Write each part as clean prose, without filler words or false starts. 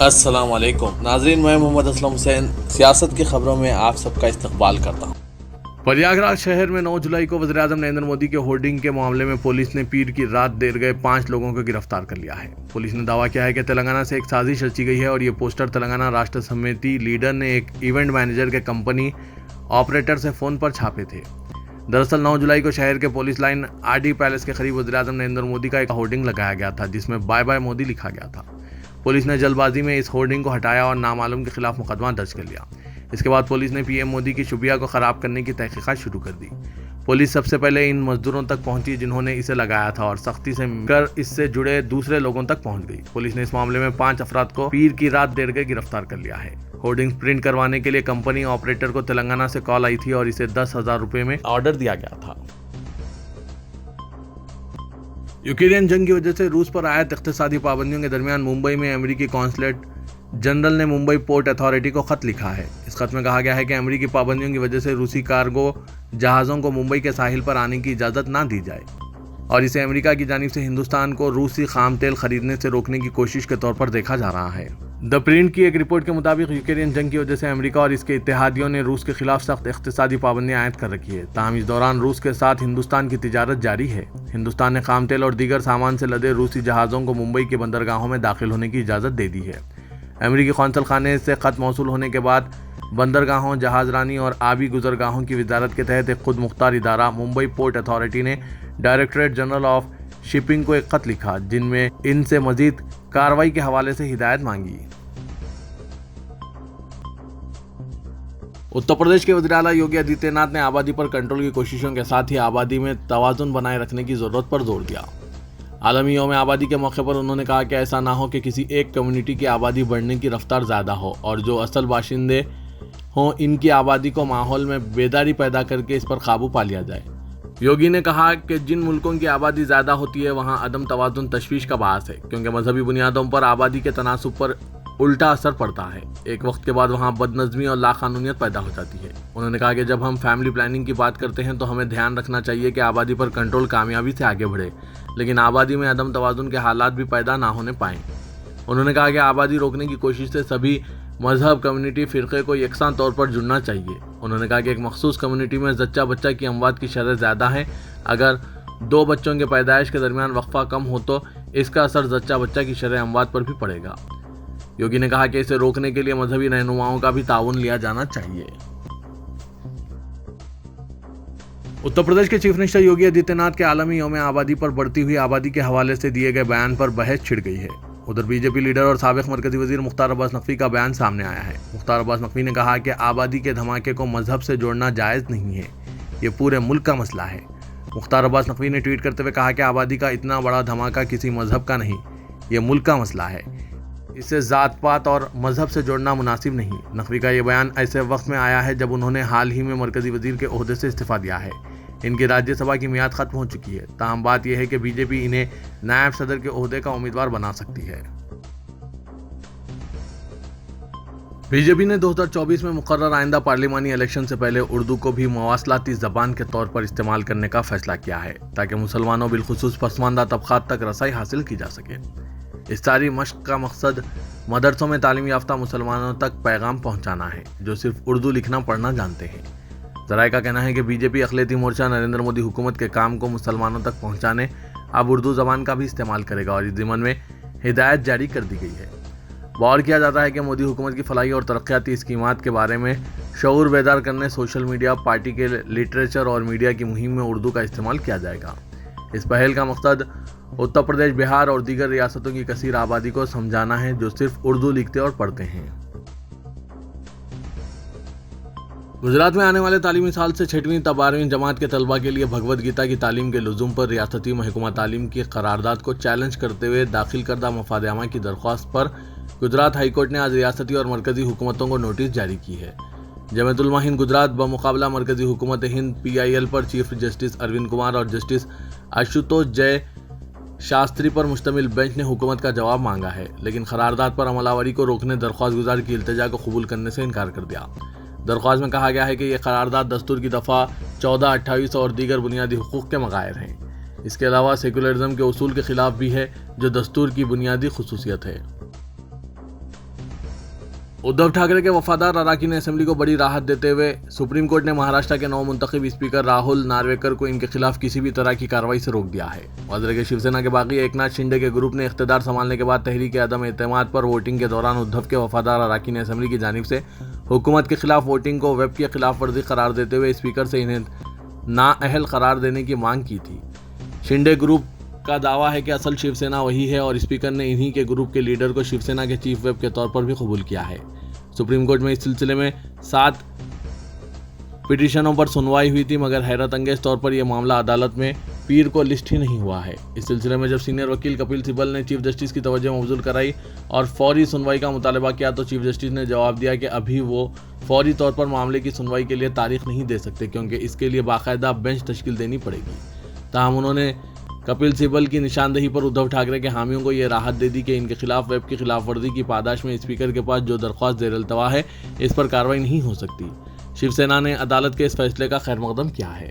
अस्सलाम वालेकुम नाज़रीन, मैं मोहम्मद असलम हुसैन सियासत की खबरों में आप सबका इस्तकबाल करता हूँ। प्रयागराज शहर में 9 जुलाई को वज़ीर-ए-आज़म नरेंद्र मोदी के होर्डिंग के मामले में पुलिस ने पीर की रात देर गए 5 लोगों को गिरफ्तार कर लिया है। पुलिस ने दावा किया है कि तेलंगाना से एक साजिश रची गई है और ये पोस्टर तेलंगाना राष्ट्र समिति लीडर ने एक इवेंट मैनेजर के कंपनी ऑपरेटर से फ़ोन पर छापे थे। दरअसल 9 जुलाई को शहर के पुलिस लाइन आरडी पैलेस के करीब वज़ीर-ए-आज़म नरेंद्र मोदी का एक होर्डिंग लगाया गया था जिसमें बाय बाय मोदी लिखा गया था। पुलिस ने जल्दबाजी में इस होर्डिंग को हटाया और नामालूम के खिलाफ मुकदमा दर्ज कर लिया। इसके बाद पुलिस ने पीएम मोदी की शुबिया को खराब करने की तहकीकात शुरू कर दी। पुलिस सबसे पहले इन मजदूरों तक पहुंची जिन्होंने इसे लगाया था और सख्ती से मिलकर इससे जुड़े दूसरे लोगों तक पहुंच गई। पुलिस ने इस मामले में 5 अफराद को पीर की रात देर के गिरफ्तार कर लिया है। होर्डिंग्स प्रिंट करवाने के लिए कंपनी ऑपरेटर को तेलंगाना से कॉल आई थी और इसे 10,000 रुपए में ऑर्डर दिया गया था। यूक्रेन जंग की वजह से रूस पर आयत इक़्तिसादी पाबंदियों के दरमियान मुंबई में अमेरिकी कॉन्सुलेट जनरल ने मुंबई पोर्ट अथॉरिटी को खत लिखा है। इस खत में कहा गया है कि अमेरिकी पाबंदियों की वजह से रूसी कार्गो जहाज़ों को मुंबई के साहिल पर आने की इजाज़त ना दी जाए और इसे अमेरिका की जानिब से हिंदुस्तान को रूसी खाम तेल खरीदने से रोकने की कोशिश के तौर पर देखा जा रहा है। द प्रिंट की एक रिपोर्ट के मुताबिक यूक्रेन जंग की वजह से अमेरिका और इसके इत्तेहादियों ने रूस के खिलाफ सख्त इक़्तिसादी पाबंदियां आयद कर रखी है। ताहम इस दौरान रूस के साथ हिंदुस्तान की तिजारत जारी है। हिंदुस्तान ने खाम तेल और दीगर सामान से लदे रूसी जहाज़ों को मुंबई के बंदरगाहों में दाखिल होने की इजाज़त दे दी है। अमेरिकी कौंसल खाने से खत मौसूल होने के बाद बंदरगाहों, जहाज़रानी और आबी गुजरगाहों की वजारत के तहत एक खुद मुख्तार इदारा मुंबई पोर्ट अथॉरिटी ने डायरेक्टरेट जनरल ऑफ शिपिंग को एक खत लिखा जिनमें इनसे मजीद कार्रवाई के हवाले से हिदायत मांगी। उत्तर प्रदेश के वज़ीर आला योगी आदित्यनाथ ने आबादी पर कंट्रोल की कोशिशों के साथ ही आबादी में तवाज़ुन बनाए रखने की ज़रूरत पर जोर दिया। आलमी यौम आबादी के मौके पर उन्होंने कहा कि ऐसा ना हो कि किसी एक कम्युनिटी की आबादी बढ़ने की रफ्तार ज़्यादा हो और जो असल बाशिंदे हों इनकी आबादी को माहौल में बेदारी पैदा करके इस पर काबू पा लिया जाए। योगी ने कहा कि जिन मुल्कों की आबादी ज़्यादा होती है वहाँ अदम तवाज़ुन तशवीश का बाअस है क्योंकि मजहबी बुनियादों पर आबादी के तनासुब पर उल्टा असर पड़ता है। एक वक्त के बाद वहाँ बदनज़मी और लाक़ानूनियत पैदा हो जाती है। उन्होंने कहा कि जब हम फैमिली प्लानिंग की बात करते हैं तो हमें ध्यान रखना चाहिए कि आबादी पर कंट्रोल कामयाबी से आगे बढ़े लेकिन आबादी में अदम तवाज़ुन के हालात भी पैदा ना होने पाएँ। उन्होंने कहा कि आबादी रोकने की कोशिश से सभी मजहब, कम्युनिटी, फ़िरक़े को यकसां तौर पर जुड़ना चाहिए। उन्होंने कहा कि एक मखसूस कम्युनिटी में जच्चा बच्चा की अमवात की शरह ज़्यादा है। अगर 2 बच्चों के पैदाइश के दरमियान वक्फा कम हो तो इसका असर जच्चा बच्चा की शरह अमवात पर भी पड़ेगा। योगी ने कहा कि इसे रोकने के लिए मजहबी रहनुमाओं का भी ताउन लिया जाना चाहिए। उत्तर प्रदेश के चीफ मिनिस्टर योगी आदित्यनाथ के आलमी यौम आबादी पर बढ़ती हुई आबादी के हवाले से दिए गए बयान पर बहस छिड़ गई है। उधर बीजेपी लीडर और साबिक मरकजी वजीर मुख्तार अब्बास नकवी का बयान सामने आया है। मुख्तार अब्बास नकवी ने कहा कि आबादी के धमाके को मजहब से जोड़ना जायज़ नहीं है, ये पूरे मुल्क का मसला है। मुख्तार अब्बास नकवी ने ट्वीट करते हुए कहा कि आबादी का इतना बड़ा धमाका किसी मजहब का नहीं, ये मुल्क का मसला है, इसे ज़ात पात और मजहब से जोड़ना मुनासिब नहीं। नकवी का ये बयान ऐसे वक्त में आया है जब उन्होंने हाल ही में मरकजी वजीर के ओहदे से इस्तीफ़ा दिया है। इनकी राज्यसभा की मियाद खत्म हो चुकी है। ताहम बात यह है कि बीजेपी इन्हें नायब सदर के ओहदे का उम्मीदवार बना सकती है। बीजेपी ने 2024 में मुकर्रर आइंदा पार्लिमानी इलेक्शन से पहले उर्दू को भी मवासलाती ज़बान के तौर पर इस्तेमाल करने का फैसला किया है ताकि मुसलमानों बिलखुसूस पसमानदा तबक़ात तक रसाई हासिल की जा सके। इस सारी मश्क का मकसद मदरसों में तालीम याफ्ता मुसलमानों तक पैगाम पहुंचाना है जो सिर्फ उर्दू लिखना पढ़ना जानते हैं। ज़राए का कहना है कि बीजेपी अक़लियती मोर्चा नरेंद्र मोदी हुकूमत के काम को मुसलमानों तक पहुंचाने अब उर्दू ज़बान का भी इस्तेमाल करेगा और इस ज़िमन में हिदायत जारी कर दी गई है। गौर किया जाता है कि मोदी हुकूमत की फलाही और तरक्याती स्कीमात के बारे में शऊर बेदार करने सोशल मीडिया, पार्टी के लिटरेचर और मीडिया की मुहिम में उर्दू का इस्तेमाल किया जाएगा। इस पहल का मकसद उत्तर प्रदेश, बिहार और दीगर रियासतों की कसीर आबादी को समझाना है जो सिर्फ उर्दू लिखते और पढ़ते हैं। गुजरात में आने वाले तालीमी साल से 6वीं तब 12वीं जमात के तलबा के लिए भगवद गीता की तालीम के लुज़ूम पर रियासती महकमा तालीम की करारदाद को चैलेंज करते हुए दाखिल करदा मफादनामा की दरख्वास्त पर गुजरात हाईकोर्ट ने आज रियासती और मरकजी हुकूमतों को नोटिस जारी की है। जमीयतुल उलमा हिंद गुजरात बमुकाबला मरकजी हुकूमत हिंद PIL पर चीफ जस्टिस अरविंद कुमार और जस्टिस आशुतोष जय शास्त्री पर मुश्तमिल बेंच ने हुकूमत का जवाब मांगा है, लेकिन करारदाद पर अमलावरी को रोकने दरख्वास्त गुजार की इल्तिजा को कबूल करने से इनकार कर दिया। दरख्वास्त में कहा गया है कि यह करारदाद दस्तूर की दफ़ा 14, 28 और दीगर बुनियादी हुकूक के मगायर हैं। इसके अलावा सेकुलरिज्म के उसूल के खिलाफ भी है जो दस्तूर की बुनियादी खुसूसियत है। उद्धव ठाकरे के वफादार अराकीन असेंबली को बड़ी राहत देते हुए सुप्रीम कोर्ट ने महाराष्ट्र के नवमुंतखब स्पीकर राहुल नार्वेकर को इनके खिलाफ किसी भी तरह की कार्रवाई से रोक दिया है। वज़ीर के शिवसेना के बागी एकनाथ शिंदे के ग्रुप ने इख्तियार संभालने के बाद तहरीक अदम एतमाद पर वोटिंग के दौरान उद्धव के वफादार अराकीन असेंबली की जानिब से हुकूमत के खिलाफ वोटिंग को वेब की खिलाफ वर्जी करार देते हुए स्पीकर से इन्हें नाअहल करार देने की मांग की थी। शिंदे ग्रुप का दावा है कि असल शिवसेना वही है और स्पीकर ने इन्हीं के ग्रुप के लीडर को शिवसेना के चीफ व्हिप के तौर पर भी कबूल किया है। सुप्रीम कोर्ट में इस सिलसिले में 7 पिटीशनों पर सुनवाई हुई थी, मगर हैरत अंगेज तौर पर यह मामला अदालत में पीर को लिस्ट ही नहीं हुआ है। इस सिलसिले में जब सीनियर वकील कपिल सिब्बल ने चीफ जस्टिस की तवज्जो मबजूल कराई और फौरी सुनवाई का मुतालबा किया तो चीफ जस्टिस ने जवाब दिया कि अभी वो फौरी तौर पर मामले की सुनवाई के लिए तारीख नहीं दे सकते, क्योंकि इसके लिए बाकायदा बेंच तश्कील देनी पड़ेगी। ताहम उन्होंने कपिल सिब्बल की निशानदेही पर उद्धव ठाकरे के हामियों को यह राहत दे दी कि इनके खिलाफ वेब की खिलाफ वर्जी की पादाश में स्पीकर के पास जो दरख्वास्त ज़ेर-ए-इल्तवा है इस पर कार्रवाई नहीं हो सकती। शिवसेना ने अदालत के इस फैसले का खैर मकदम किया है।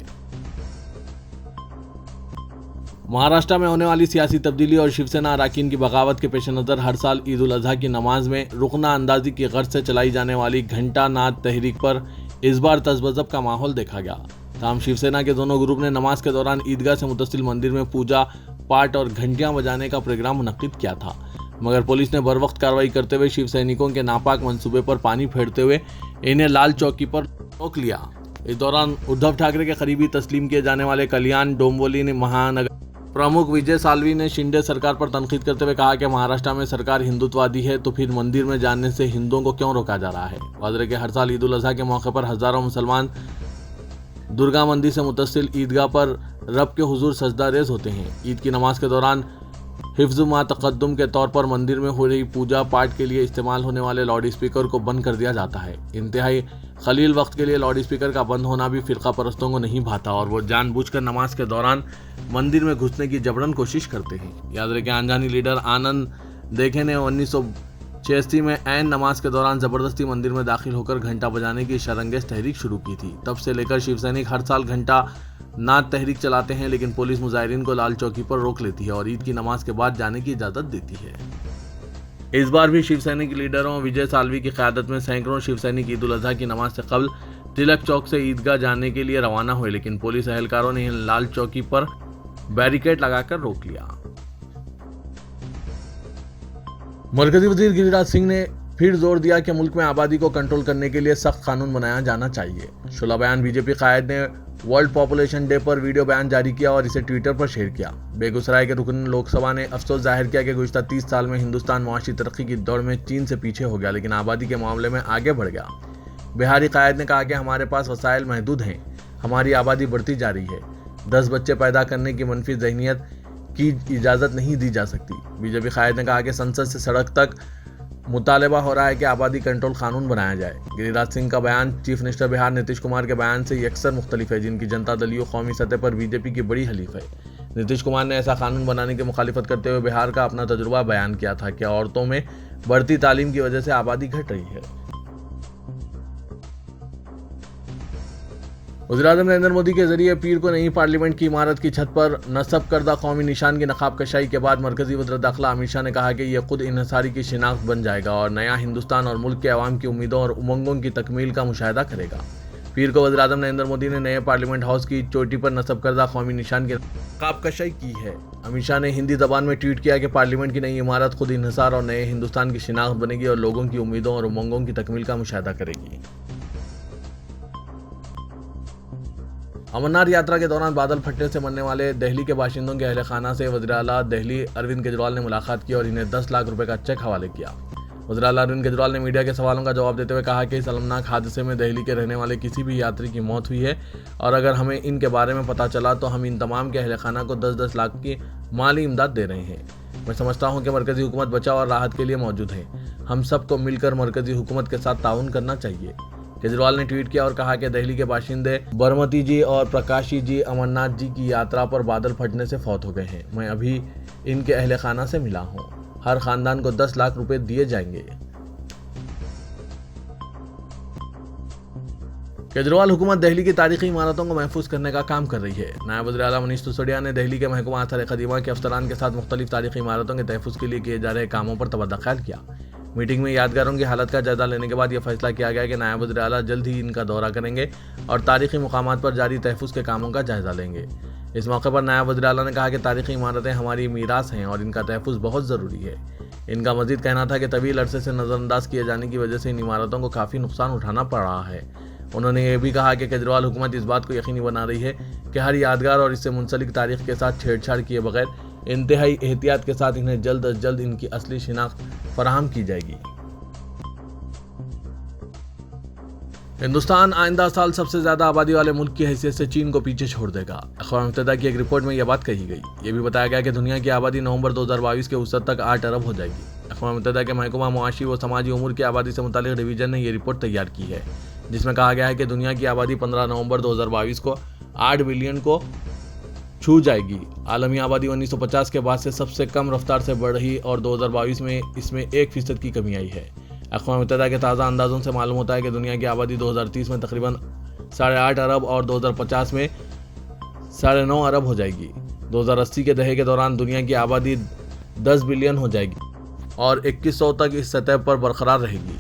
महाराष्ट्र में होने वाली सियासी तब्दीली और शिवसेना अराकीन की बगावत के पेश नज़र हर साल ईद उल अजहा की नमाज में रुकना अंदाजी की गर्ज से चलाई जाने वाली घंटा नाद तहरीक पर इस बार तज़ब्ज़ब का माहौल देखा गया। ताहम शिवसेना के दोनों ग्रुप ने नमाज के दौरान ईदगाह से मुतसिल मंदिर में पूजा पाठ और घंटियां बजाने का प्रोग्राम मुनक्किद किया था, मगर पुलिस ने बरवक्त कार्रवाई करते हुए शिव सैनिकों के नापाक मंसूबे पर पानी फेरते हुए इन्हें लाल चौकी पर रोक लिया। इस दौरान उद्धव ठाकरे के करीबी तस्लीम किए जाने वाले कल्याण डोंबिवली महानगर प्रमुख विजय साल्वी ने शिंदे सरकार पर तनकीद करते हुए कहा कि महाराष्ट्र में सरकार हिंदुत्ववादी है तो फिर मंदिर में जाने से हिंदुओं को क्यों रोका जा रहा है। वज़ीर के हर साल ईद उल अजहा के मौके पर हजारों मुसलमान दुर्गा मंदिर से मुतसिल ईदगाह पर रब के हुजूर सजदा रेज होते हैं। ईद की नमाज के दौरान हिफ्ज़ मा तक़द्दुम के तौर पर मंदिर में हो रही पूजा पाठ के लिए इस्तेमाल होने वाले लाउड स्पीकर को बंद कर दिया जाता है। इंतहाई खलील वक्त के लिए लाउड स्पीकर का बंद होना भी फ़िरका परस्तों को नहीं भाता और वो जानबूझकर नमाज के दौरान मंदिर में घुसने की जबरन कोशिश करते हैं। याद रखें, आंजानी लीडर आनंद देखे ने 1986 में ऐन नमाज के दौरान ज़बरदस्ती मंदिर में दाखिल होकर घंटा बजाने की शरंगेज तहरीक शुरू की थी। तब से लेकर शिवसैनिक हर साल घंटा नाद तहरीक चलाते हैं, लेकिन पुलिस मुजाहिरीन को लाल चौकी पर रोक लेती है और ईद की नमाज के बाद जाने की इजाज़त देती है। इस बार भी शिवसैनिक लीडरों विजय साल्वी की क़यादत में सैकड़ों शिवसैनिक ईद उल अजहा की नमाज से कबल तिलक चौक से ईदगाह जाने के लिए रवाना हुए, लेकिन पुलिस एहलकारों ने लाल चौकी पर बैरिकेड लगाकर रोक लिया। मरकजी वजीर गिरिराज सिंह ने फिर जोर दिया कि मुल्क में आबादी को कंट्रोल करने के लिए सख्त कानून बनाया जाना चाहिए। शुला बयान बीजेपी कायद ने वर्ल्ड पॉपुलेशन डे पर वीडियो बयान जारी किया और इसे ट्विटर पर शेयर किया। बेगूसराय के रुकन लोकसभा ने अफसोस जाहिर किया कि गुज़िश्ता 30 साल में हिंदुस्तान मुआशी तरक्की की दौड़ में चीन से पीछे हो गया, लेकिन आबादी के मामले में आगे बढ़ गया। बिहारी कायद ने कहा कि हमारे पास वसाइल महदूद हैं, हमारी आबादी बढ़ती जा रही है, 10 बच्चे पैदा करने की मनफी ज़हनियत की इजाज़त नहीं दी जा सकती। बीजेपी कायद ने कहा कि संसद से सड़क तक मुतालबा हो रहा है कि आबादी कंट्रोल कानून बनाया जाए। गिरिराज सिंह का बयान चीफ मिनिस्टर बिहार नीतीश कुमार के बयान से यकसर मुख्तलिफ है, जिनकी जनता दलियों कौमी सतह पर बीजेपी की बड़ी हलीफ है। नीतीश कुमार ने ऐसा कानून बनाने की मुखालिफत करते हुए बिहार का अपना तजुर्बा बयान किया था कि औरतों में बढ़ती तालीम की वजह से आबादी घट रही है। वज़ीर-ए-आज़म नरेंद्र मोदी के जरिए पीर को नई पार्लियामेंट की इमारत की छत पर नस्ब करदा कौमी निशान की नकाब कशाई के बाद मरकजी वज़ीर दाखिला अमित शाह ने कहा कि यह खुद इन्हिसारी की शिनाख्त बन जाएगा और नया हिंदुस्तान और मुल्क के अवाम की उम्मीदों और उमंगों की तकमील का मुशाहिदा करेगा। पीर को वज़ीर-ए-आज़म नरेंद्र मोदी ने नए पार्लियामेंट हाउस की चोटी पर नस्ब करदा कौमी निशान की नकाब कशाई की है। अमित शाह ने हिंदी ज़बान में ट्वीट किया कि पार्लियामेंट की नई इमारत खुद इन्हिसार और नए हिंदुस्तान की शिनाख्त बनेगी और लोगों की उम्मीदों और उमंगों की तकमील का मुशाहिदा करेगी। अमरनाथ यात्रा के दौरान बादल फटने से मरने वाले दिल्ली के बाशिंदों के अहल खाना से वज़ीर आला दिल्ली अरविंद केजरीवाल ने मुलाकात की और इन्हें 10 लाख रुपए का चेक हवाले किया। वज़ीर आला अरविंद केजरीवाल ने मीडिया के सवालों का जवाब देते हुए कहा कि इस अलमनाक हादसे में दिल्ली के रहने वाले किसी भी यात्री की मौत हुई है और अगर हमें इनके बारे में पता चला तो हम इन तमाम के अहल खाना को 10-10 लाख की माली इमदाद दे रहे हैं। मैं समझता हूँ कि मरकजी हुकूमत बचाव और राहत के लिए मौजूद है। हम सबको मिलकर मरकजी हुकूमत के साथ ताउन करना चाहिए। केजरीवाल ने ट्वीट किया और कहा कि दिल्ली के बाशिंदे बरमती जी और प्रकाशी जी अमरनाथ जी की यात्रा पर बादल फटने से फौत हो गए हैं। मैं अभी इनके अहले खाना से मिला हूँ। हर खानदान को 10 लाख रुपए दिए जाएंगे। केजरीवाल हुकूमत दिल्ली की तारीखी इमारतों को महफूज करने का काम कर रही है। नायब वज़ीर आला मनीष सिसोदिया ने दिल्ली के महकमा आसार क़दीमा के अफसरान के साथ मुख्तलिफ तारीखी इमारतों के तहफ़्फ़ुज़ के लिए किए जा रहे कामों पर तबद्दुल ख्याल किया। मीटिंग में यादगारों की हालत का जायजा लेने के बाद यह फैसला किया गया कि नायब वज़ीर आला जल्द ही इनका दौरा करेंगे और तारीखी मुकामात पर जारी तहफ़्फ़ुज़ के कामों का जायजा लेंगे। इस मौके पर नायब वज़ीर आला ने कहा कि तारीखी इमारतें हमारी मीरास हैं और इनका तहफ़्फ़ुज़ बहुत ज़रूरी है। इनका मज़ीद कहना था कि तवील अरसे से नज़रअंदाज किए जाने की वजह से इन इमारतों को काफ़ी नुकसान उठाना पड़ रहा है। उन्होंने ये भी कहा कि केजरीवाल हुकूमत इस बात को यकीनी बना रही है कि हर यादगार और इससे मुंसलिक तारीख के साथ छेड़छाड़ किए बगैर इंतहाई एहतियात के साथ इन्हें जल्द अज जल्द इनकी असली शिनाख्त फराहम की जाएगी। हिंदुस्तान आइंदा साल सबसे ज्यादा आबादी वाले मुल्क की हैसियत से चीन को पीछे छोड़ देगा। अक़वाम मुत्तहिदा की एक रिपोर्ट में यह बात कही गई। ये भी बताया गया कि दुनिया की आबादी नवंबर 2022 के औसत तक 8 अरब हो जाएगी। अक़वाम मुत्तहिदा के महकमा मुआशी व समाजी उमूर की आबादी से मुतालिक डिवीजन ने यह रिपोर्ट तैयार की है, जिसमें कहा गया है कि दुनिया की आबादी 15 नवंबर 2022 को 8 बिलियन को छू जाएगी। आलमी आबादी 1950 के बाद से सबसे कम रफ्तार से बढ़ रही और 2022 में इसमें 1% की कमी आई है। अक़वाम मुत्तहिदा के ताज़ा अंदाज़ों से मालूम होता है कि दुनिया की आबादी 2030 में तकरीबन 8.5 अरब और 2050 में 9.5 अरब हो जाएगी। 2080 के दहे के दौरान दुनिया की आबादी 10 बिलियन हो जाएगी और 2100 तक इस सतह पर बरकरार रहेगी।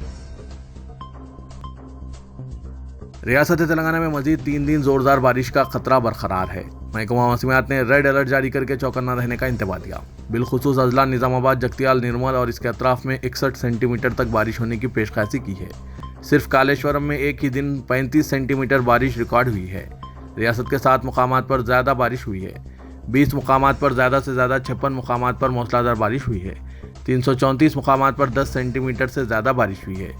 रियासत तेलंगाना में मजीद 3 दिन जोरदार बारिश का खतरा बरकरार है। महकमा मौसमियात ने रेड अलर्ट जारी करके चौकन्ना रहने का इंतबाह दिया। बिलखुसूस अजला, निज़ामाबाद, जगतियाल, निर्मल और इसके अतराफ में 61 सेंटीमीटर तक बारिश होने की पेशकशी की है। सिर्फ कालेश्वरम में एक ही दिन 35 सेंटीमीटर बारिश रिकॉर्ड हुई है। रियासत के 7 मुकामात पर ज़्यादा बारिश हुई है। 20 मुकामात पर ज़्यादा से ज़्यादा 56 मुकामात पर मौसलाधार बारिश हुई है। 334 मुकामात पर 10 सेंटीमीटर से ज़्यादा बारिश हुई है।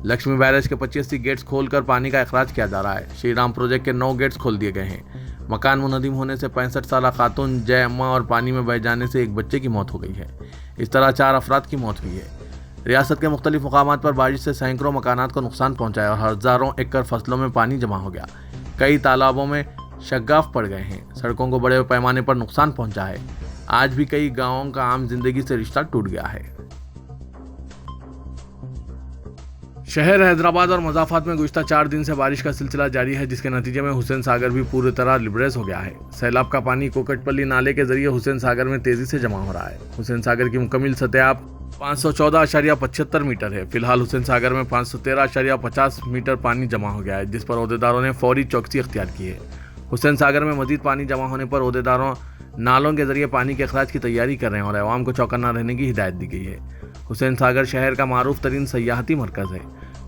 लक्ष्मी बैरेज के 85 गेट्स खोलकर पानी का अखराज किया जा रहा है। श्री राम प्रोजेक्ट के 9 गेट्स खोल दिए गए हैं। मकान मुनहदिम होने से 65 साल खातून जय अम्मा और पानी में बह जाने से एक बच्चे की मौत हो गई है। इस तरह 4 अफराद की मौत हुई है। रियासत के मुख्तलिफ मुकामात पर बारिश से सैकड़ों मकानात को नुकसान पहुंचा है और हज़ारों एकड़ फसलों में पानी जमा हो गया। कई तालाबों में शगाफ पड़ गए हैं। सड़कों को बड़े पैमाने पर नुकसान पहुंचा है। आज भी कई गाँवों का आम जिंदगी से रिश्ता टूट गया है। शहर हैदराबाद और मज़ाफ़ात में गुज़िश्ता 4 दिन से बारिश का सिलसिला जारी है, जिसके नतीजे में हुसैन सागर भी पूरी तरह लिबरेज हो गया है। सैलाब का पानी कोकटपल्ली नाले के जरिए हुसैन सागर में तेजी से जमा हो रहा है। हुसैन सागर की मुकम्मल सतह 514.75 मीटर है। फिलहाल हुसैन सागर में 513.50 मीटर पानी जमा हो गया है, जिस पर ओहदेदारों ने फौरी चौकसी अख्तियार की है। हुसैन सागर में मजीद पानी जमा होने पर ओहदेदारों नालों के जरिए पानी के अखराज की तैयारी कर रहे हैं और अवाम को चौकन्ना रहने की हिदायत दी गई है। हुसैन सागर शहर का मारूफ तरीन सयाहती मरकज़ है।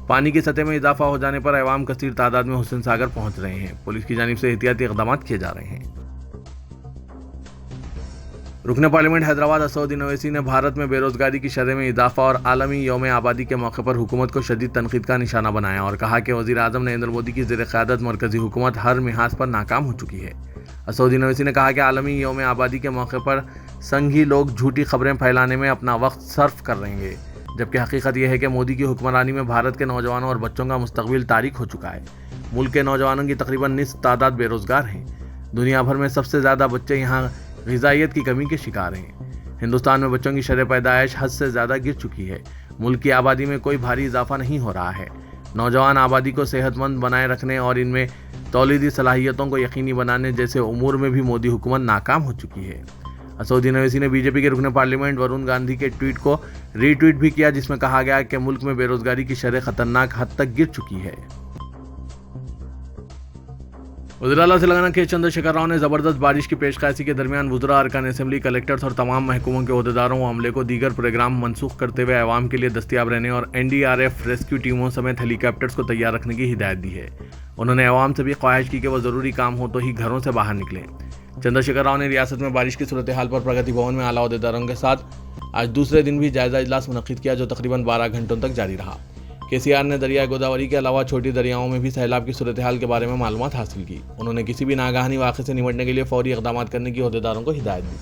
पानी की सतह में इजाफा हो जाने पर अवाम कसीर तादाद में हुसैन सागर पहुंच रहे हैं। पुलिस की जानिब से एहतियाती इक़दाम किए जा रहे हैं। रुकने पार्लियामेंट हैदराबाद असदुद्दीन ओवैसी ने भारत में बेरोजगारी की शरह में इजाफा और आलमी यौम आबादी के मौके पर हुकूमत को शदीद तनकीद का निशाना बनाया और कहा कि वज़ीर आज़म नरेंद्र मोदी की ज़ेर क़यादत मरकज़ी हुकूमत हर मिहाज पर नाकाम हो चुकी है। असदुद्दीन ओवैसी ने कहा कि आलमी यौम आबादी के मौके पर संघी लोग झूठी खबरें फैलाने में अपना वक्त सर्फ कर रहे हैं, जबकि हकीकत यह है कि मोदी की हुक्मरानी में भारत के नौजवानों और बच्चों का मुस्तकबिल तारीक हो चुका है। मुल्क के नौजवानों की तकरीबन निस्फ तादाद बेरोजगार हैं। दुनिया भर में सबसे ज़्यादा बच्चे यहाँ ग़िज़ाइयत की कमी के शिकार हैं। हिंदुस्तान में बच्चों की शरह पैदाइश हद से ज़्यादा गिर चुकी है। मुल्क की आबादी में कोई भारी इजाफा नहीं हो रहा है। नौजवान आबादी को सेहतमंद बनाए रखने और इनमें तौलीदी सलाहियतों को यकीनी बनाने जैसे उमूर में भी मोदी हुकूमत नाकाम हो चुकी है। असदुद्दीन ओवैसी ने बीजेपी के रुकने पार्लियामेंट वरुण गांधी के ट्वीट को रीट्वीट भी किया, जिसमें कहा गया कि मुल्क में बेरोजगारी की शरह खतरनाक हद तक गिर चुकी है। वज़ीर आला तेलंगाना के चंद्रशेखर राव ने ज़बरदस्त बारिश की पेशकशी के दरमियान वज़रा, अरकान असेंबली, कलेक्टर्स और तमाम महकमों के ओहदेदारों व अमले को दीगर प्रोग्राम मनसूख करते हुए अवाम के लिए दस्तियाब रहने और NDRF रेस्क्यू टीमों समेत हेलीकॉप्टर्स को तैयार रखने की हिदायत दी है। उन्होंने अवाम से भी ख्वाहिश की कि वह ज़रूरी काम हो तो ही घरों से बाहर निकलें। चंद्रशेखर राव ने रियासत में बारिश की सूरत हाल पर प्रगति भवन में आला ओहदेदारों के साथ आज दूसरे दिन भी जायजा इजलास मुनक्किद किया, जो तकरीबन 12 घंटों तक जारी रहा। KCR ने दरिया गोदावरी के अलावा छोटी दरियाओं में भी सैलाब की सूरत हाल के बारे में मालूमात हासिल की। उन्होंने किसी भी नागाहानी वाक़े से निपटने के लिए फौरी इक़दाम करने की ओहदेदारों को हिदायत दी।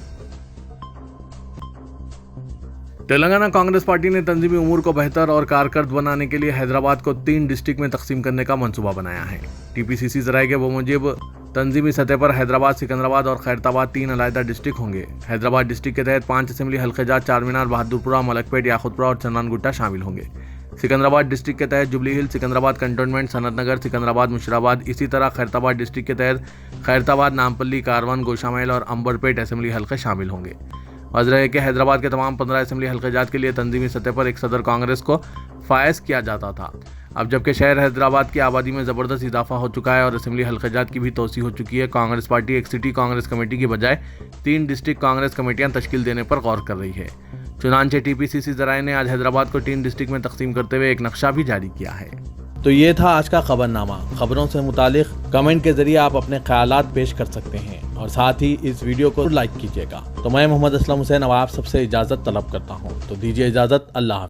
तेलंगाना कांग्रेस पार्टी ने तंजीमी उमूर को बेहतर और कारकर्द बनाने के लिए हैदराबाद को 3 डिस्ट्रिक्ट में तकसीम करने का मंसूबा बनाया है। TPCC ज़राए के बमुजिब तंजीमी सतह पर हैदराबाद, सिकंदराबाद और खैरताबाद 3 अलहदा डिस्ट्रिक्ट होंगे। हैदराबाद डिस्ट्रिक्ट के तहत 5 असेंबली हल्क़ेजात, चारमीनार, बहादुरपुरा, मलकपेट, याकुतपुरा और चन्नानगुट्टा शामिल होंगे। सिकंदराबाद डिस्ट्रिक्ट के तहत जुबली हिल, सिकंदराबाद कंटोनमेंट, सनत नगर, सिकंदराबाद, मुशीराबाद। इसी तरह खैरताबाद डिस्ट्रिक्ट के तहत खैरताबाद, नामपल्ली, कारवन, गोशामैल और अंबरपेट असेंबली हल्के शामिल होंगे। वजह है कि हैदराबाद के तमाम 15 असेंबली हल्क़ाजात के लिए तंजीमी सतह पर एक सदर कांग्रेस को फायज किया जाता था। अब जबकि शहर हैदराबाद की आबादी में ज़बरदस्त इजाफा हो चुका है और असेंबली हल्क़ाजात की भी तोसी हो चुकी है, कांग्रेस पार्टी एक सिटी कांग्रेस कमेटी की बजाय 3 डिस्ट्रिक्ट कांग्रेस कमेटियां तश्कील देने पर गौर कर रही है। चुनांचे TPCC ज़राए ने आज हैदराबाद को 3 डिस्ट्रिक्ट में तकसीम करते हुए एक नक्शा भी जारी किया है। तो ये था आज का खबरनामा। खबरों से मुतालिक कमेंट के जरिए आप अपने ख्यालात पेश कर सकते हैं और साथ ही इस वीडियो को लाइक कीजिएगा। तो मैं मोहम्मद असलम हुसैन अब आप सबसे इजाज़त तलब करता हूँ, तो दीजिए इजाज़त। अल्लाह।